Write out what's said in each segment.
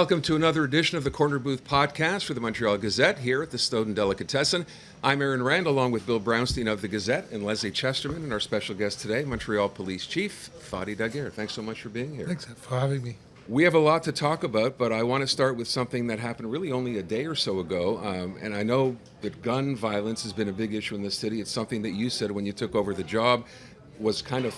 Welcome to another edition of the Corner Booth podcast for the Montreal Gazette here at the Stoughton Delicatessen. I'm Aaron Rand, along with Bill Brownstein of the Gazette and Leslie Chesterman, and our special guest today, Montreal Police Chief Fady Dagher. Thanks so much for being here. Thanks for having me. We have a lot to talk about, but I want to start with something that happened really only a day or so ago. And I know that gun violence has been a big issue in the city. It's something that you said when you took over the job was kind of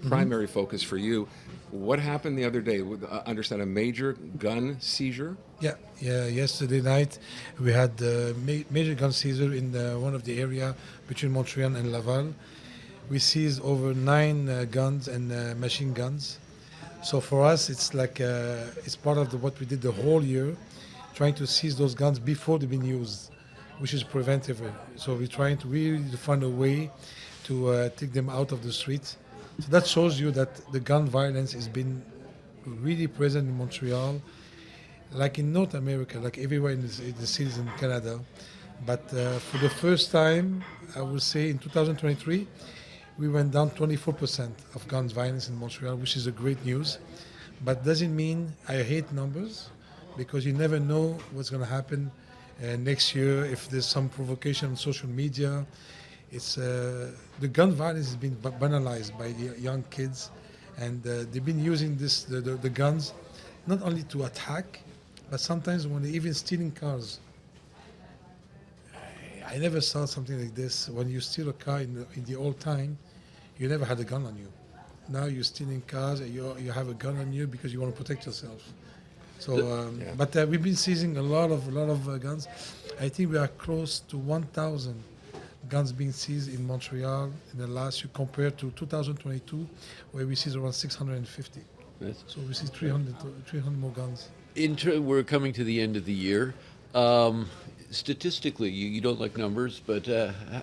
primary focus for you. What happened the other day? Understand a major gun seizure? Yeah. Yesterday night we had a major gun seizure in one of the area between Montreal and Laval. We seized over 9 guns and machine guns. So for us, it's like it's part of what we did the whole year, trying to seize those guns before they've been used, which is preventive. So we're trying to really find a way to take them out of the streets. So that shows you that the gun violence has been really present in Montreal, like in North America, like everywhere in the cities in Canada. But for the first time, I would say in 2023, we went down 24% of gun violence in Montreal, which is a great news. But doesn't mean I hate numbers, because you never know what's going to happen next year if there's some provocation on social media. It's the gun violence has been banalized by the young kids, and they've been using the guns not only to attack, but sometimes when they're even stealing cars. I never saw something like this. When you steal a car in the old time, you never had a gun on you. Now you're stealing cars and you have a gun on you because you want to protect yourself. So, but we've been seizing a lot of guns. I think we are close to 1,000 guns being seized in Montreal in the last year compared to 2022, where we seized around 650. Yes. So we see 300 more guns. We're coming to the end of the year. Statistically, you don't like numbers, but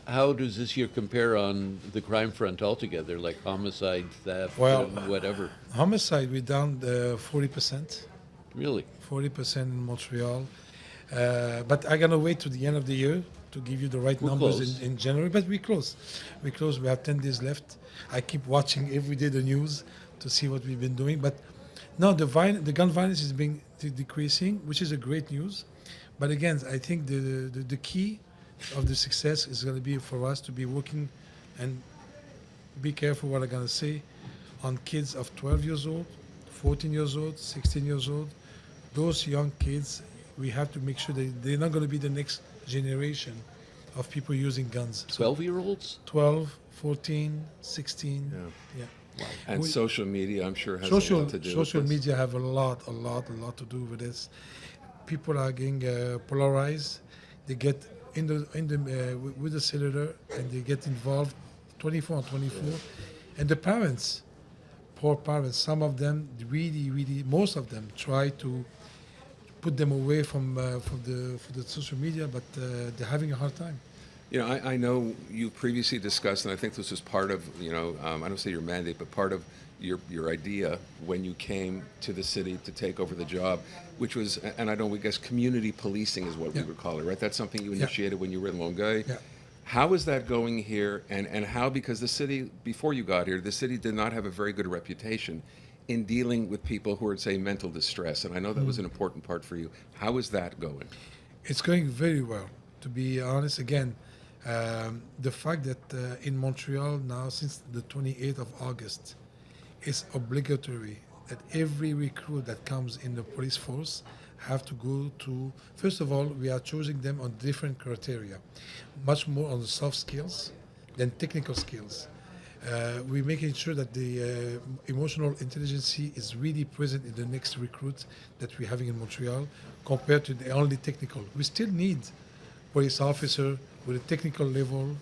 how does this year compare on the crime front altogether, like homicide, theft, whatever? Homicide, we're down 40%. Really? 40% in Montreal. But I'm going to wait to the end of the year to give you the right We're numbers in January. But we're close. We're close. We have 10 days left. I keep watching every day the news to see what we've been doing. But no, the gun violence is being decreasing, which is a great news. But again, I think the key of the success is going to be for us to be working, and be careful what I'm going to say, on kids of 12 years old, 14 years old, 16 years old. Those young kids, we have to make sure that they're not going to be the next generation of people using guns. 12-year-olds? 12, 14, 16. Yeah. Wow. And social media, I'm sure, has a lot to do with social this. media have a lot to do with this. People are getting polarized. They get with the cellular, and they get involved 24 on 24. And the parents, poor parents, some of them really, most of them try to put them away from the social media, but they're having a hard time. You know, I know you previously discussed, and I think this was part of, I don't say your mandate, but part of your idea when you came to the city to take over the job, which was, and I don't, we guess community policing is what we would call it, right? That's something you initiated when you were in Longueuil. Yeah. How is that going here, and how, because the city, before you got here, the city did not have a very good reputation in dealing with people who are, say, mental distress, and I know that was an important part for you. How is that going? It's going very well, to be honest. Again, the fact that in Montreal now, since the 28th of August, it's obligatory that every recruit that comes in the police force have to go to, first of all, we are choosing them on different criteria, much more on the soft skills than technical skills. We're making sure that the emotional intelligence is really present in the next recruit that we're having in Montreal compared to the only technical. We still need police officer with a technical level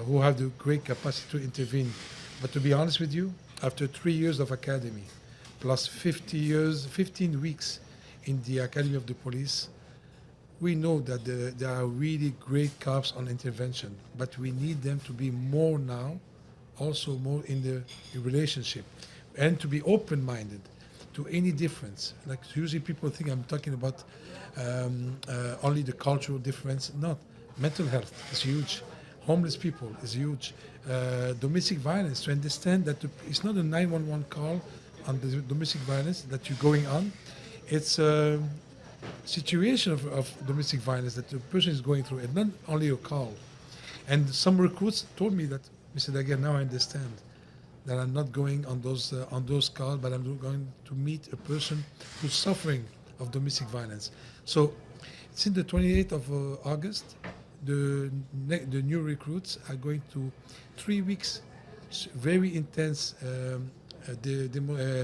who have the great capacity to intervene. But to be honest with you, after 3 years of academy, plus 15 weeks in the Academy of the Police, we know that there are really great cops on intervention, but we need them to be more now, also more in the relationship, and to be open-minded to any difference. Like usually people think I'm talking about only the cultural difference. Not. Mental health is huge. Homeless people is huge. Domestic violence, to understand that it's not a 911 call on the domestic violence that you're going on. It's a situation of domestic violence that the person is going through, and not only a call. And some recruits told me that, Mr. Dagher, now I understand that I'm not going on those calls, but I'm going to meet a person who's suffering of domestic violence. So, since the 28th of August, the new recruits are going to 3 weeks, very intense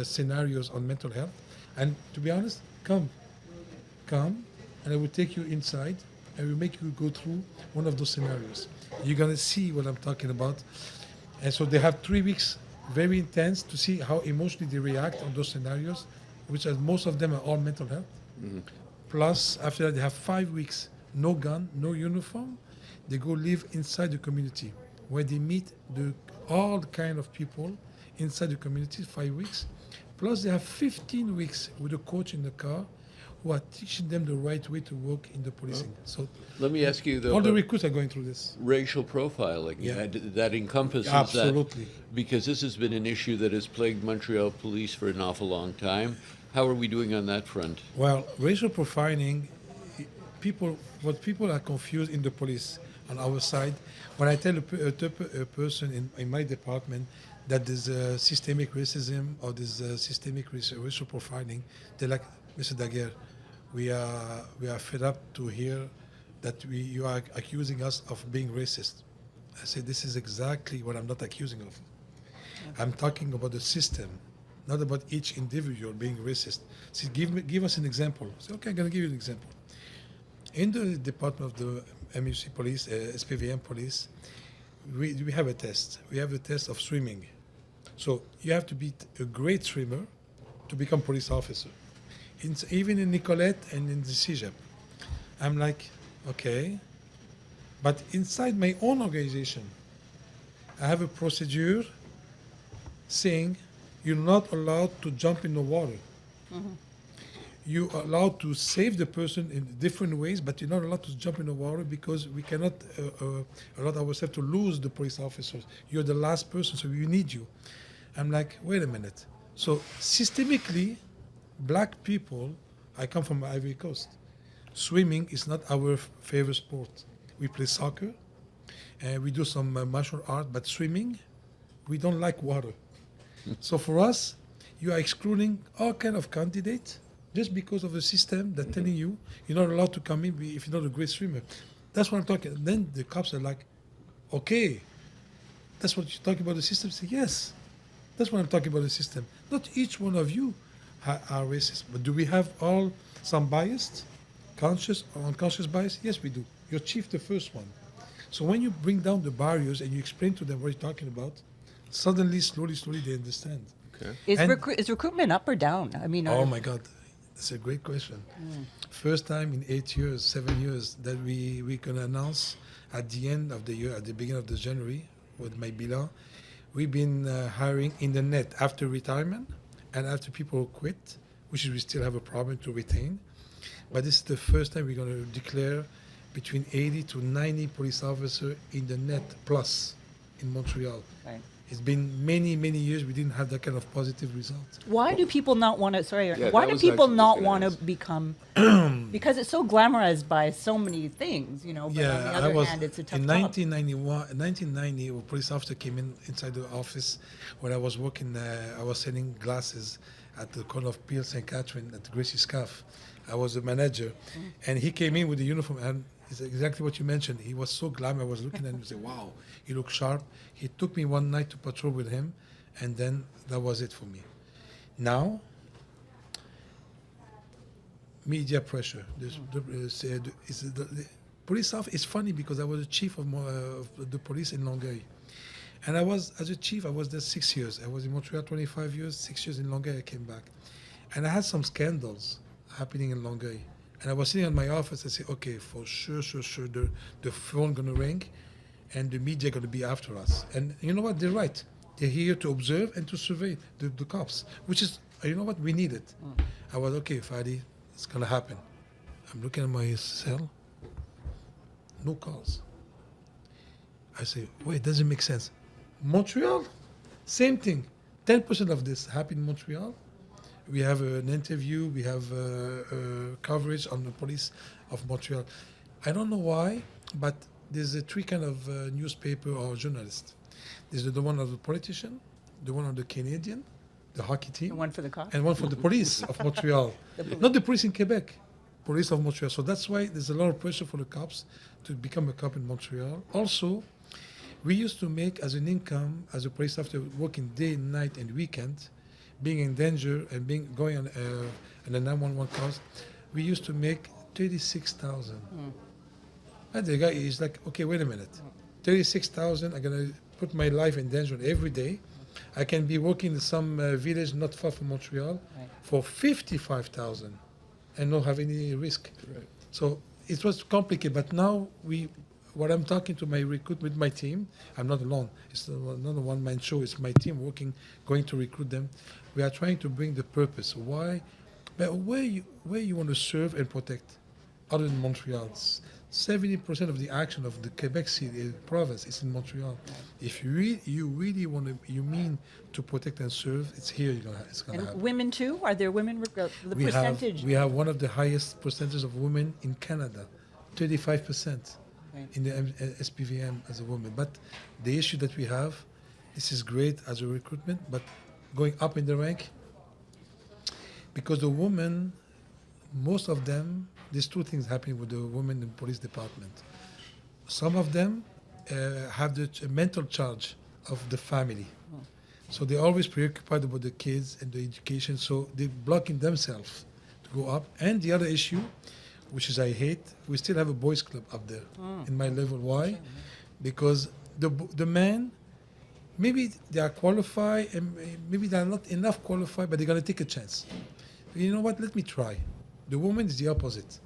scenarios on mental health. And to be honest, come, and I will take you inside. I will make you go through one of those scenarios. You're gonna see what I'm talking about. And so they have 3 weeks, very intense, to see how emotionally they react on those scenarios, which are, most of them are all mental health. Mm-hmm. Plus, after that, they have 5 weeks, no gun, no uniform. They go live inside the community, where they meet all kind of people inside the community, 5 weeks. Plus, they have 15 weeks with a coach in the car who are teaching them the right way to work in the policing. So let me ask you, though, all the recruits are going through this. Racial profiling, that encompasses absolutely. that. Because this has been an issue that has plagued Montreal police for an awful long time. How are we doing on that front? Well, racial profiling, what people are confused in the police on our side, when I tell a person in my department that there's systemic racism or there's systemic racial profiling, they're like, Mr. Dagher, we are fed up to hear that you are accusing us of being racist. I say, this is exactly what I'm not accusing of. I'm talking about the system, not about each individual being racist. See, give us an example. I say, okay, I'm going to give you an example. In the department of the MUC police, SPVM police, we have a test. We have a test of swimming. So you have to be a great swimmer to become police officer. Even in Nicolette and in the CEGEP. I'm like, okay. But inside my own organization, I have a procedure saying you're not allowed to jump in the water. Mm-hmm. You're allowed to save the person in different ways, but you're not allowed to jump in the water because we cannot allow ourselves to lose the police officers. You're the last person, so we need you. I'm like, wait a minute. So systemically, black people, I come from Ivory Coast. Swimming is not our favorite sport. We play soccer, and we do some martial art, but swimming, we don't like water. So for us, you are excluding all kind of candidates just because of the system that's telling you you're not allowed to come in if you're not a great swimmer. That's what I'm talking. Then the cops are like, okay, that's what you're talking about the system? I say, yes, that's what I'm talking about the system. Not each one of you are racist, but do we have all some bias, conscious or unconscious bias? Yes, we do. Your chief, the first one. So when you bring down the barriers and you explain to them what you're talking about, suddenly, slowly, they understand. Okay. Is recruitment up or down? I mean, oh my God, that's a great question. First time in 8 years, 7 years that we can announce at the end of the year, at the beginning of the January, with my bilan, we've been hiring in the net after retirement and after people quit, which we still have a problem to retain. But this is the first time we're going to declare between 80 to 90 police officers in the net plus in Montreal. Right. It's been many, many years we didn't have that kind of positive result. Why do people not want to, Yeah, why that do was people actually not just want to gonna become, because it's so glamorized by so many things, you know, but on the other hand, it's a tough in job. 1990, a police officer came inside the office when I was working, I was selling glasses at the corner of Peel St. Catherine at Gracie Scaff. I was a manager, and he came in with the uniform, and it's exactly what you mentioned. He was so glamorous. I was looking at him and said, wow, he looks sharp. He took me one night to patrol with him, and then that was it for me. Now, media pressure. The police officer, it's funny because I was the chief of the police in Longueuil. And as a chief, I was there 6 years. I was in Montreal 25 years, 6 years in Longueuil, I came back. And I had some scandals happening in Longueuil. And I was sitting in my office, I said, okay, for sure, the phone gonna ring and the media gonna be after us. And you know what, they're right. They're here to observe and to survey the cops, which is, you know what, we need it. I was, okay, Fady, it's gonna happen. I'm looking at my cell, no calls. I say, wait, doesn't make sense. Montreal, same thing. 10% of this happened in Montreal. We have an interview. We have coverage on the police of Montreal. I don't know why, but there's three kind of newspaper or journalist. There's the one of the politician, the one of the Canadian, the hockey team, And one for the cops. and one for the police of Montreal. Not the police in Quebec, police of Montreal. So that's why there's a lot of pressure for the cops to become a cop in Montreal. Also, we used to make as an income, as a police officer, working day, night, and weekend, being in danger and going on a 911 calls, we used to make 36,000. And the guy is like, okay, wait a minute, 36,000. I'm gonna put my life in danger every day. I can be working in some village not far from Montreal for 55,000 and not have any risk. Right. So it was complicated, but now what I'm talking to my recruitment, my team, I'm not alone. It's not a one-man show. It's my team working, going to recruit them. We are trying to bring the purpose. Why? But where you want to serve and protect, other than Montreal. 70% of the action of the Quebec City province is in Montreal. If you really mean to protect and serve, it's here. It's gonna And happen. women too? Are there women? The percentage? We have one of the highest percentages of women in Canada, 35% in the SPVM as a woman. But the issue that we have, this is great as a recruitment, but going up in the rank, because the women, most of them, there's two things happening with the women in police department. Some of them have the mental charge of the family. So they're always preoccupied about the kids and the education, so they're blocking themselves to go up. And the other issue, which is I hate, we still have a boys club up there in my level. Why? Because the men, maybe they are qualified and maybe they're not enough qualified, but they're going to take a chance. You know what? Let me try. The woman is the opposite.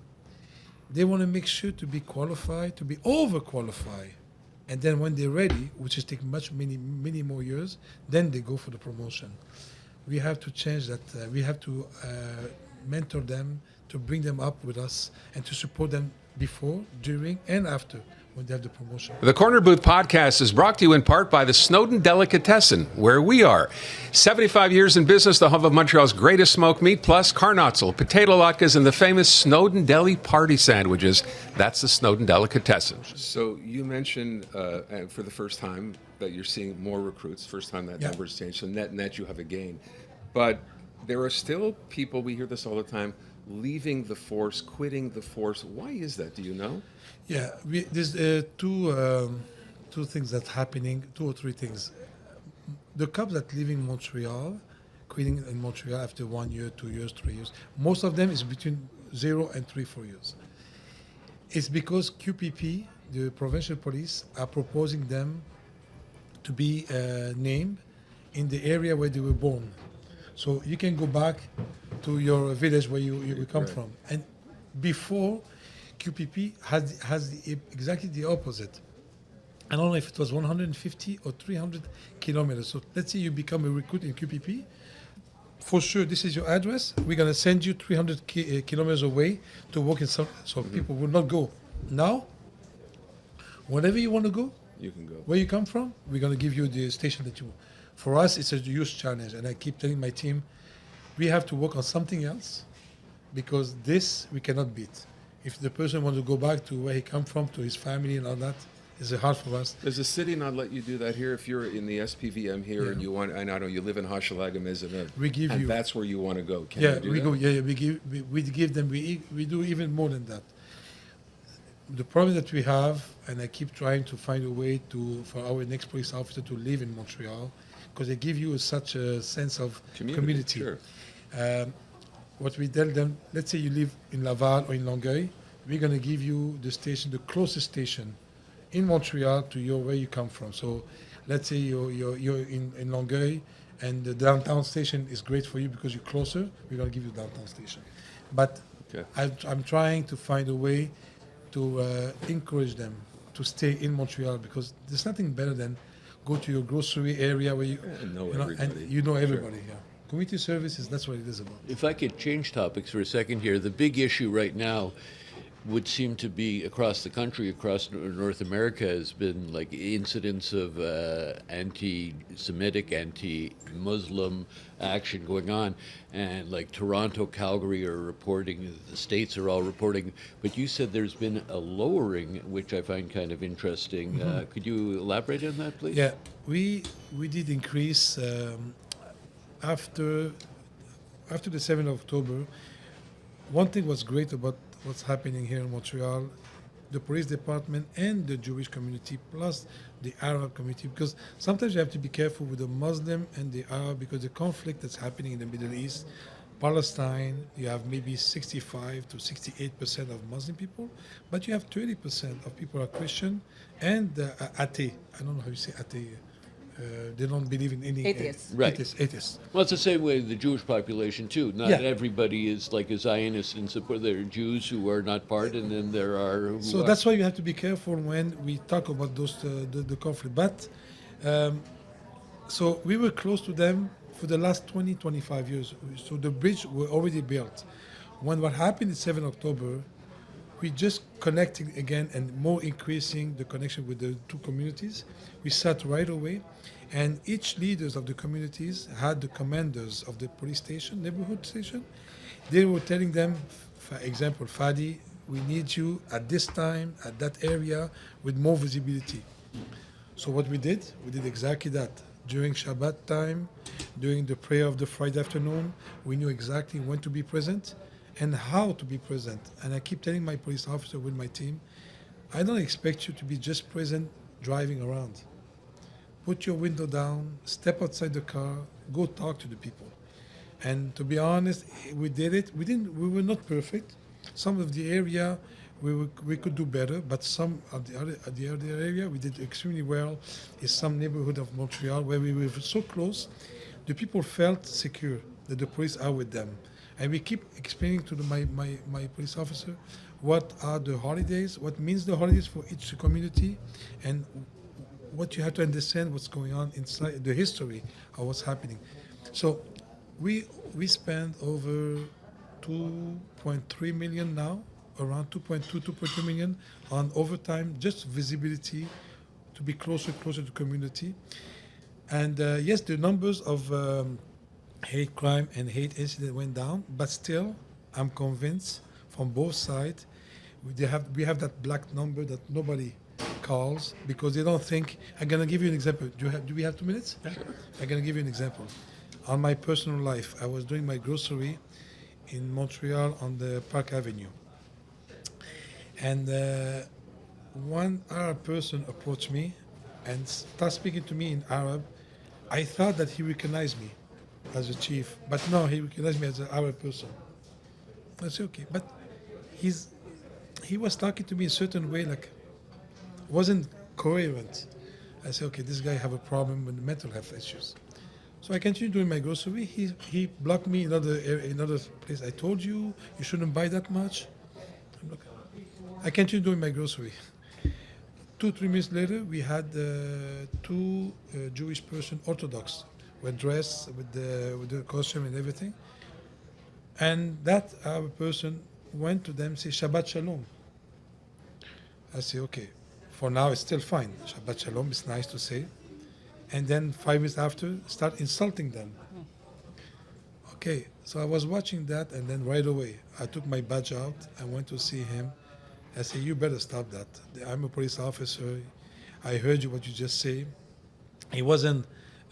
They want to make sure to be qualified, to be overqualified. And then when they're ready, which is take many more years, then they go for the promotion. We have to change that. We have to mentor them, to bring them up with us, and to support them before, during, and after when they have the promotion. The Corner Booth podcast is brought to you in part by the Snowden Delicatessen, where we are. 75 years in business, the hub of Montreal's greatest smoked meat, plus carnotzel, potato latkes, and the famous Snowden Deli party sandwiches. That's the Snowden Delicatessen. So you mentioned for the first time that you're seeing more recruits, first time that number's changed, so net you have a gain. But there are still people, we hear this all the time, leaving the force, quitting the force. Why is that? Do you know? Yeah, there's two things that's happening, two or three things. The cops that live in Montreal, quitting in Montreal after 1 year, 2 years, 3 years, most of them is between 0 and 3-4 years. It's because QPP, the provincial police, are proposing them to be named in the area where they were born. So you can go back to your village where you come from. And before, QPP has exactly the opposite. I don't know if it was 150 or 300 kilometers. So let's say you become a recruit in QPP. For sure, this is your address. We're going to send you 300 kilometers away to work in some. So people will not go. Now, whenever you want to go, You can go. where you come from, we're going to give you the station that you want. For us, it's a huge challenge. And I keep telling my team, we have to work on something else because this we cannot beat. If the person wants to go back to where he come from, to his family and all that, it's hard for us. Does the city not let you do that here? If you're in the SPVM here and you want, I know you live in Hochelaga, Maisonneuve, We give and you. that's where you want to go. Can Yeah, you do we that? go. Yeah, we give them. We do even more than that. The problem that we have, and I keep trying to find a way for our next police officer to live in Montreal, because they give you such a sense of community. Sure. What we tell them, let's say you live in Laval or in Longueuil, we're going to give you the station, the closest station in Montreal to where you come from. So let's say you're in Longueuil and the downtown station is great for you because you're closer, we're going to give you downtown station. But I'm trying to find a way to encourage them to stay in Montreal because there's nothing better than go to your grocery area where you know and everybody. you know everybody. Sure. Yeah. Community services, that's what it is about. If I could change topics for a second here, the big issue right now would seem to be across the country, across North America, has been like incidents of anti-Semitic, anti-Muslim action going on, and like Toronto, Calgary are reporting, the states are all reporting, but you said there's been a lowering, which I find kind of interesting. Could you elaborate on that, please? Yeah, we did increase after the 7th of October. One thing was great about what's happening here in Montreal, the police department and the Jewish community, plus the Arab community, because sometimes you have to be careful with the Muslim and the Arab, because the conflict that's happening in the Middle East, Palestine, you have maybe 65 to 68% of Muslim people, but you have 30% of people are Christian and athei. I don't know how you say athei. They don't believe in any Atheists. Right. Atheists. Well, it's the same way with the Jewish population too. Not Yeah. everybody is like a Zionist and support. There are Jews who are not part, and then there are who So are. that's why you have to be careful when we talk about those the conflict. But so we were close to them for the last 20, 25 years. So the bridge were already built. When what happened in 7 October, we just connecting again and more increasing the connection with the two communities. We sat right away, and each leaders of the communities had the commanders of the police station, neighborhood station. They were telling them, for example, Fady, we need you at this time, at that area, with more visibility. So what we did exactly that. During Shabbat time, during the prayer of the Friday afternoon, we knew exactly when to be present and how to be present. And I keep telling my police officer with my team, I don't expect you to be just present driving around. Put your window down, step outside the car, go talk to the people. And to be honest, we did it. We were not perfect. Some of the area we could do better, but some of the other area we did extremely well. Is some neighborhood of Montreal where we were so close, the people felt secure that the police are with them. And we keep explaining to my police officer what are the holidays, what means the holidays for each community, and what you have to understand what's going on inside the history of what's happening. So we spend over 2.3 million now, around 2.3 million on overtime, just visibility to be closer to community. And yes, the numbers of hate crime and hate incident went down, but still, I'm convinced from both sides, we have that black number that nobody calls because they don't think. I'm gonna give you an example. Do we have 2 minutes? Sure. I'm gonna give you an example. On my personal life, I was doing my grocery in Montreal on the Park Avenue, and one Arab person approached me and started speaking to me in Arab. I thought that he recognized me as a chief, but no, he recognized me as an Arab person. I said, okay, but he was talking to me a certain way, like wasn't coherent. I said, okay, this guy have a problem with mental health issues. So I continued doing my grocery. He blocked me in another place. I told you shouldn't buy that much. I continued doing my grocery. 2-3 minutes later, we had two Jewish person, Orthodox, were dressed with the costume and everything. And that Arab person went to them, say Shabbat Shalom. I say, okay, for now it's still fine. Shabbat Shalom is nice to say. And then 5 minutes after, start insulting them. Okay, so I was watching that, and then right away, I took my badge out. I went to see him. I said, you better stop that. I'm a police officer. I heard you what you just say. It wasn't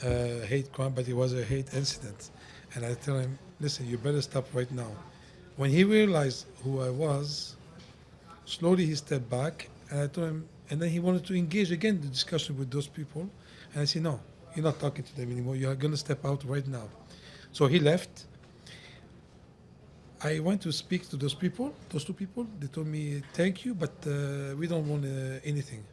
a hate crime, but it was a hate incident. And I tell him, listen, you better stop right now. When he realized who I was, slowly he stepped back, and I told him, and then he wanted to engage again the discussion with those people. And I said, no, you're not talking to them anymore. You are going to step out right now. So he left. I went to speak to those people, those two people. They told me, thank you, but we don't want anything.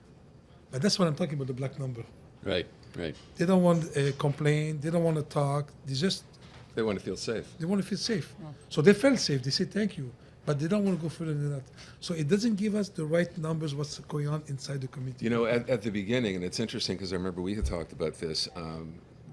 But that's what I'm talking about, the black number. Right, right. They don't want a complaint. They don't want to talk. They want to feel safe. They want to feel safe. Yeah. So they felt safe. They said, thank you. But they don't want to go further than that. So it doesn't give us the right numbers, what's going on inside the community. You know, at the beginning, and it's interesting because I remember we had talked about this,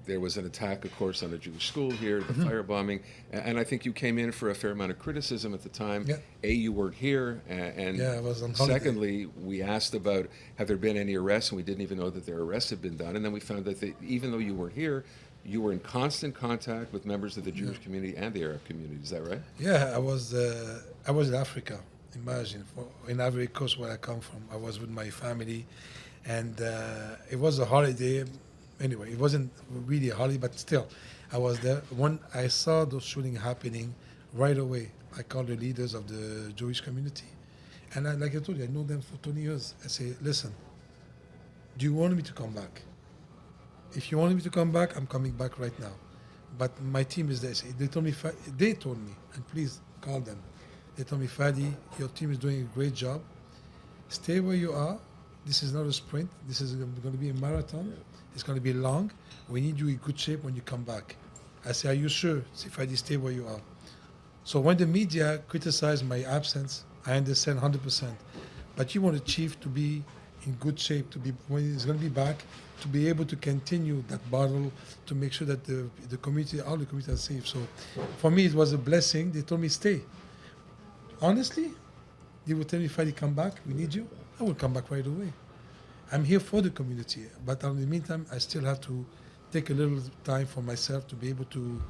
There was an attack, of course, on a Jewish school here, the firebombing, and I think you came in for a fair amount of criticism at the time. Yeah. You weren't here, and I was on holiday. secondly, we asked about have there been any arrests, and we didn't even know that their arrests had been done, and then we found that even though you weren't here, you were in constant contact with members of the Jewish community and the Arab community. Is that right? Yeah, I was in Africa. Imagine, in Ivory Coast, where I come from. I was with my family, and it was a holiday. Anyway, it wasn't really a holiday, but still, I was there. When I saw those shootings happening, right away, I called the leaders of the Jewish community. And like I told you, I know them for 20 years. I say, listen, do you want me to come back? If you want me to come back, I'm coming back right now. But my team is there. They told me, and please call them. They told me, Fady, your team is doing a great job. Stay where you are. This is not a sprint. This is going to be a marathon. It's going to be long. We need you in good shape when you come back. I say, are you sure? Say, Fady, stay where you are. So when the media criticize my absence, I understand 100%. But you want a chief to be in good shape, to be when he's going to be back, to be able to continue that battle, to make sure that the community, all the community are safe. So for me, it was a blessing. They told me, stay. Honestly, they would tell me, Fady, come back. We need you. I will come back right away. I'm here for the community, but in the meantime, I still have to take a little time for myself to be able to.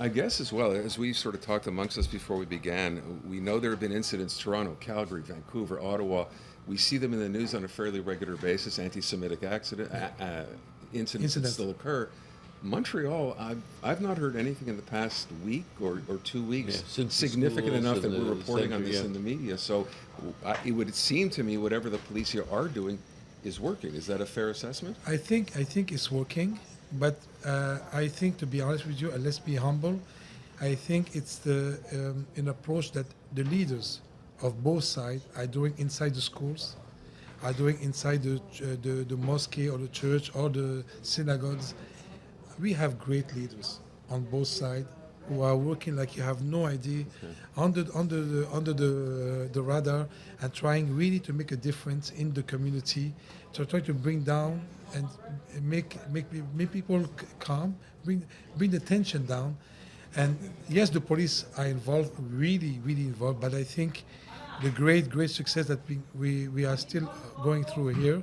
I guess as well, as we sort of talked amongst us before we began, we know there have been incidents, Toronto, Calgary, Vancouver, Ottawa. We see them in the news on a fairly regular basis, anti-Semitic incidents that still occur. Montreal, I've not heard anything in the past week or 2 weeks significant enough that we're reporting on this in the media. So it would seem to me whatever the police here are doing is working. Is that a fair assessment? I think it's working, but I think, to be honest with you, and let's be humble, I think it's an approach that the leaders of both sides are doing inside the schools, are doing inside the mosque or the church or the synagogues. We have great leaders on both sides who are working like you have no idea, under the radar, and trying really to make a difference in the community, to try to bring down and make people calm, bring the tension down. And yes, the police are involved, really involved, but I think the great success that we are still going through here,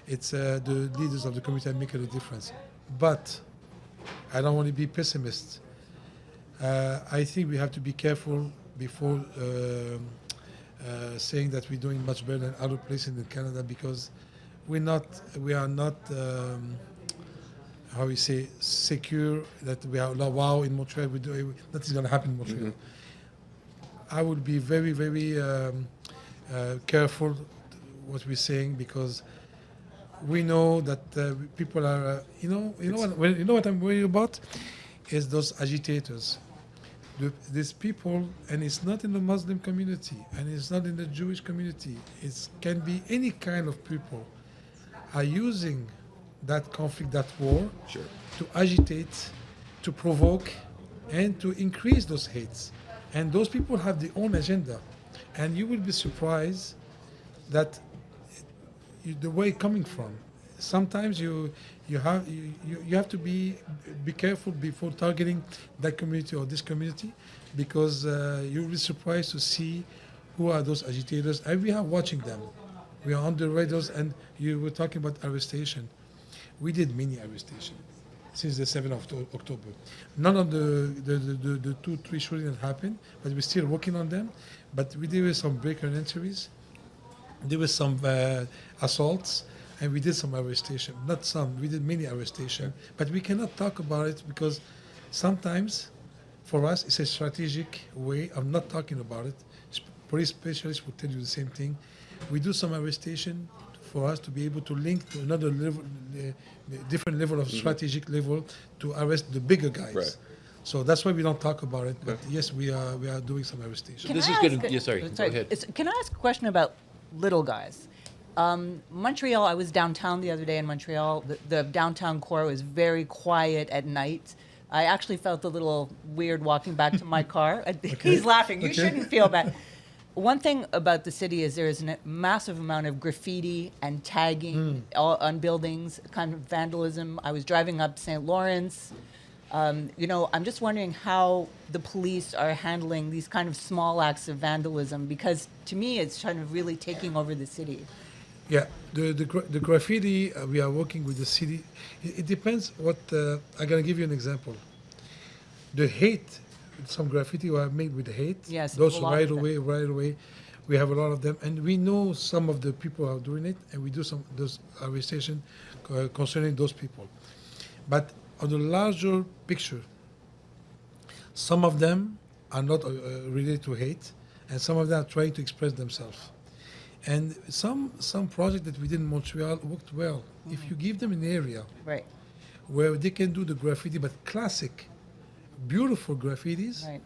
it's the leaders of the community are making a difference. But I don't want to be pessimist. I think we have to be careful before saying that we're doing much better than other places in Canada, because we are not how we say secure that we are wow in Montreal. Nothing's going to happen in Montreal. I would be very careful what we're saying, because we know that people are, you know what I'm worried about is those agitators. These people, and it's not in the Muslim community, and it's not in the Jewish community. It can be any kind of people are using that conflict, that war, to agitate, to provoke, and to increase those hates. And those people have their own agenda, and you will be surprised that the way coming from. Sometimes you have to be careful before targeting that community or this community, because you'll be surprised to see who are those agitators. And we are watching them. We are on the radars, and you were talking about arrestation. We did many arrestation since the 7th of October. None of the 2-3 shootings that happened, but we're still working on them. But we did some break and entries. There were some assaults, and we did some arrestation. Not some, we did many arrestation. But we cannot talk about it because sometimes, for us, it's a strategic way of not talking about it. Police specialists will tell you the same thing. We do some arrestation for us to be able to link to another level, different level of strategic level, to arrest the bigger guys. Right. So that's why we don't talk about it. But yes, we are doing some arrestation. This is going to. Yeah, sorry. Go ahead. Can I ask a question about little guys? Montreal, I was downtown the other day in Montreal. The downtown core was very quiet at night. I actually felt a little weird walking back to my car. He's laughing. You shouldn't feel bad. One thing about the city is there is a massive amount of graffiti and tagging on buildings, kind of vandalism. I was driving up St. Lawrence. I'm just wondering how the police are handling these kind of small acts of vandalism, because to me it's kind of really taking over the city. Yeah, the graffiti, we are working with the city. It depends what, I'm going to give you an example. The hate, some graffiti were made with hate. Yes, those a lot right of them. away. We have a lot of them, and we know some of the people are doing it, and we do some those arrestation concerning those people. But on the larger picture, some of them are not related to hate, and some of them are trying to express themselves. And some project that we did in Montreal worked well. If you give them an area Right, where they can do the graffiti, but classic, beautiful graffitis, right.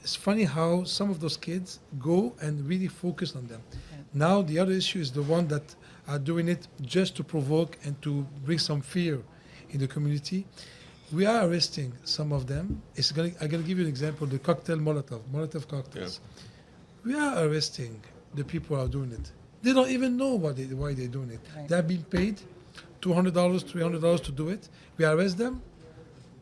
it's funny how some of those kids go and really focus on them. Okay. Now the other issue is the one that are doing it just to provoke and to bring some fear in the community. We are arresting some of them. I'm gonna give you an example: the cocktail Molotov cocktails. We are arresting the people who are doing it. They don't even know why they're doing it. Right. They're being paid $200, $300 to do it. We arrest them,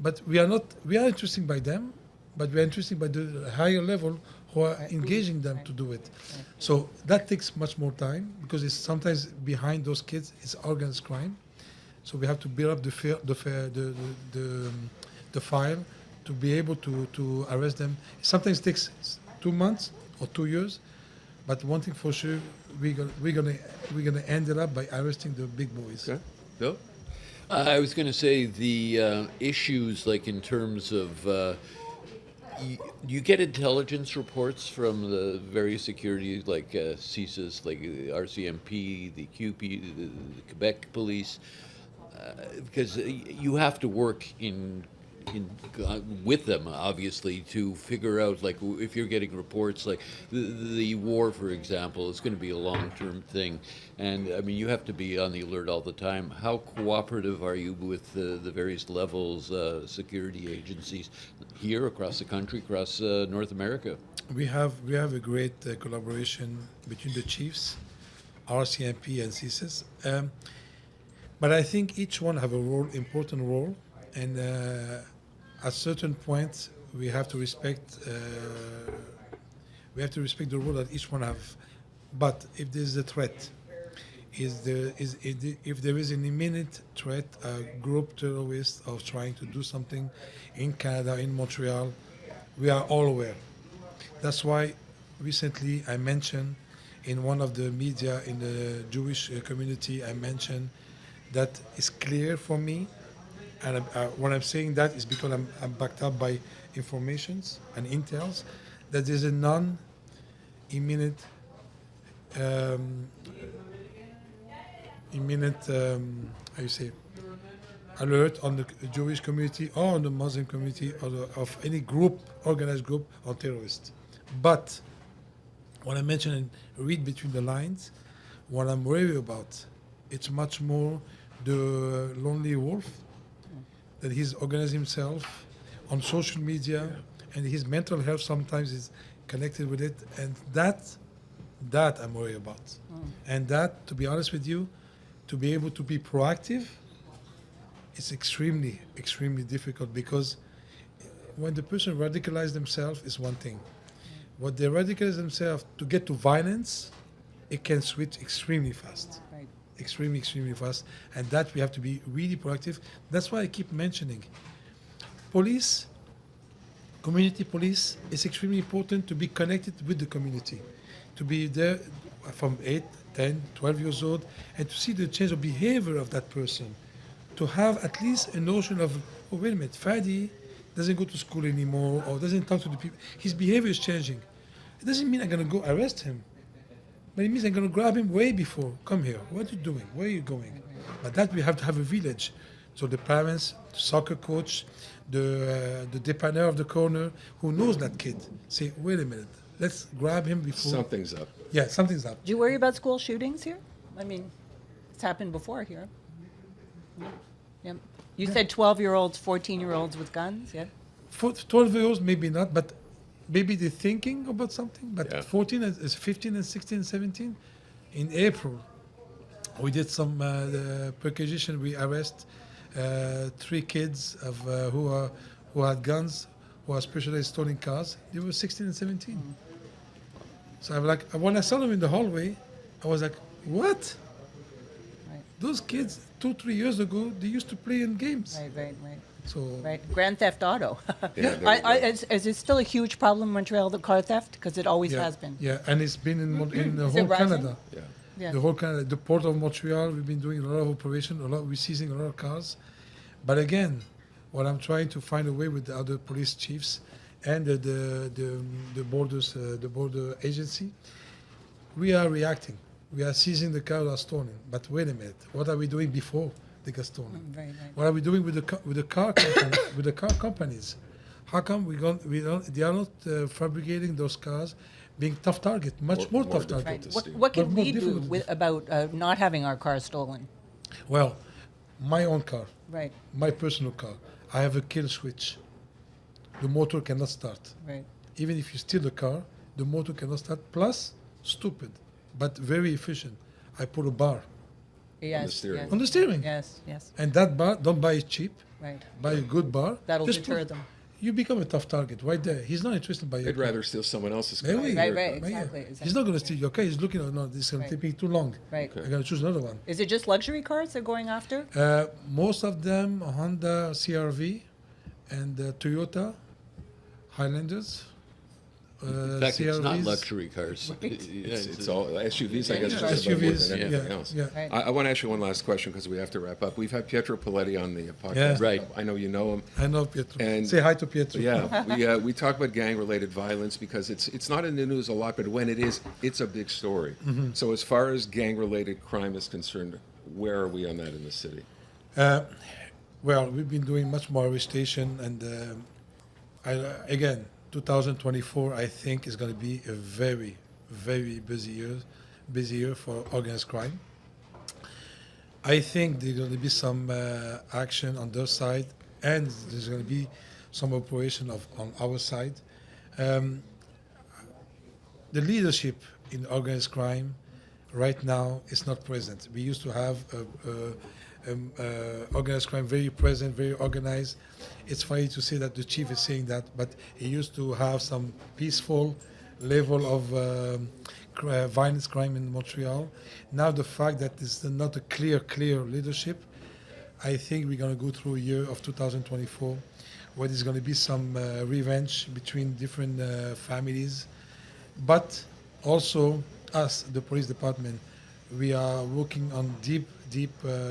but we are not. We are interested by them, but we are interested by the higher level who are engaging them to do it. So that takes much more time because it's sometimes behind those kids it's organized crime. So we have to build up the file to be able to arrest them. Sometimes it takes 2 months or 2 years, but one thing for sure, we're gonna end it up by arresting the big boys. Okay. Bill? I was going to say the issues, like in terms of, you get intelligence reports from the various security, like CSIS, like the RCMP, the QP, the Quebec police, because you have to work in with them, obviously, to figure out, like, if you're getting reports, like the war, for example, is going to be a long-term thing, and I mean, you have to be on the alert all the time. How cooperative are you with the various levels, security agencies here across the country, across North America? We have a great collaboration between the chiefs, RCMP and CSIS. But I think each one have a role, important role, and at certain points we have to respect. We have to respect the role that each one have. But if there is a threat, if there is an imminent threat, a group terrorist of trying to do something in Canada, in Montreal, we are all aware. That's why recently I mentioned in one of the media in the Jewish community, I mentioned that it's clear for me, and when I'm saying that is because I'm backed up by informations and intels, that there's a non-imminent how you say, alert on the Jewish community or on the Muslim community or of any group, organized group or terrorist. But what I mentioned and read between the lines, what I'm worried about, it's much more the lonely wolf, that he's organized himself on social media, and his mental health sometimes is connected with it, and that I'm worried about. And that, to be honest with you, to be able to be proactive, it's extremely, extremely difficult, because when the person radicalizes themselves is one thing. What they radicalize themselves to get to violence, it can switch extremely fast. Right. Extremely, extremely fast. And that we have to be really proactive. That's why I keep mentioning. Police, community police, is extremely important to be connected with the community. To be there from 8, 10, 12 years old, and to see the change of behavior of that person. To have at least a notion of, oh, wait a minute, Fady doesn't go to school anymore or doesn't talk to the people. His behavior is changing. It doesn't mean I'm going to go arrest him. But it means I'm going to grab him way before. Come here. What are you doing? Where are you going? But that we have to have a village. So the parents, the soccer coach, the dépanneur of the corner who knows that kid, say, wait a minute, let's grab him before. Something's up. Yeah, something's up. Do you worry about school shootings here? I mean, it's happened before here. Yeah. You said 12-year-olds, 14-year-olds with guns, yeah? For 12 years, maybe not, but maybe they're thinking about something, but Yeah. 14 is 15 and 16 and 17. In April, we did some perquisition. We arrest 3 kids of who had guns, who are specialized stolen cars. They were 16 and 17. So I'm like, when I saw them in the hallway, I was like, what? Right. Those kids 2-3 years ago, they used to play in games. Right. So Right. Grand Theft Auto. Yeah, there we go. Is it still a huge problem in Montreal, the car theft? Because it always has been. Yeah, and it's been in the Is it whole rising? Canada. Yeah. Yeah. The whole Canada, the port of Montreal, we've been doing a lot of operation, we're seizing a lot of cars. But again, what I'm trying to find a way with the other police chiefs and the border agency, we are reacting. We are seizing the cars that are stolen. But wait a minute, what are we doing before they get stolen? Right. What are we doing with the car company, with the car companies? How come they are not fabricating those cars, being tough target, much more tough difficult target? to What, steal. what can But more we do difficult. about not having our cars stolen? Well, my own car, Right. my personal car, I have a kill switch. The motor cannot start. Right. Even if you steal the car, the motor cannot start. Plus, stupid, but very efficient. I put a bar Yes. steering. Yes. on the steering. Yes. And that bar, don't buy it cheap. Right. Buy a good bar. That'll Just deter put- them. You become a tough target right there. He's not interested by your They'd car. rather steal someone else's car. Maybe. than your Right, car. exactly. He's not going to steal your car. He's looking, oh, no, this is going Right. to take me too long. Right. I'm going to choose another one. Is it just luxury cars they're going after? Most of them Honda CRV and Toyota Highlanders. In fact, it's not CRVs. luxury cars. It's all SUVs, I guess, Yeah. just about more SUVs, than anything else. yeah. Right. I want to ask you one last question because we have to wrap up. We've had Pietro Paletti on the podcast. Yeah. Right. I know you know him. I know Pietro. And- Say hi to Pietro. Yeah, we talk about gang-related violence because it's not in the news a lot, but when it is, it's a big story. So as far as gang-related crime is concerned, where are we on that in the city? Well, we've been doing much more arrestation, and again, 2024, I think, is going to be a very, very busy year for organized crime. I think there's going to be some action on their side, and there's going to be some operation on our side. The leadership in organized crime right now is not present. We used to have organized crime very present, very organized. It's funny to say that the chief is saying that, but he used to have some peaceful level of violence crime in Montreal. Now the fact that there's not a clear leadership, I think we're going to go through a year of 2024 where there's going to be some revenge between different families. But also us, the police department, we are working on deep,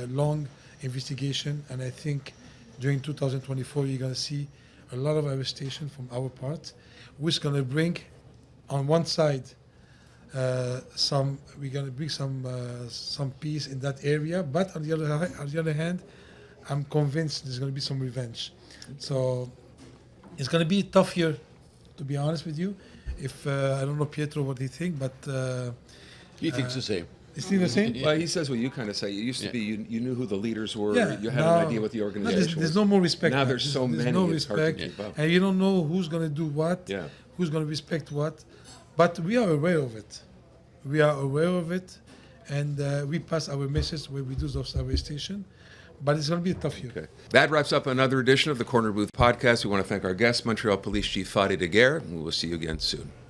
long investigation, and I think during 2024 you're going to see a lot of arrestation from our part, which is going to bring, on one side, we're going to bring some peace in that area, but on the other hand, I'm convinced there's going to be some revenge. So it's going to be a tough year, to be honest with you. If I don't know Pietro what he thinks, but He thinks the same. is he the same? Well, he says what you kind of say. It used to be you knew who the leaders were. Yeah, You had now- an idea what the No, organization there's was. no more respect. Now there's so many, no it's hard to respect, keep up. and you don't know who's going to do what, Yeah. who's going to respect what. But we are aware of it. We are aware of it, and we pass our message when we do those arrestation. But it's going to be a tough year. Okay. That wraps up another edition of the Corner Booth podcast. We want to thank our guest, Montreal Police Chief Fady Dagher, and we will see you again soon.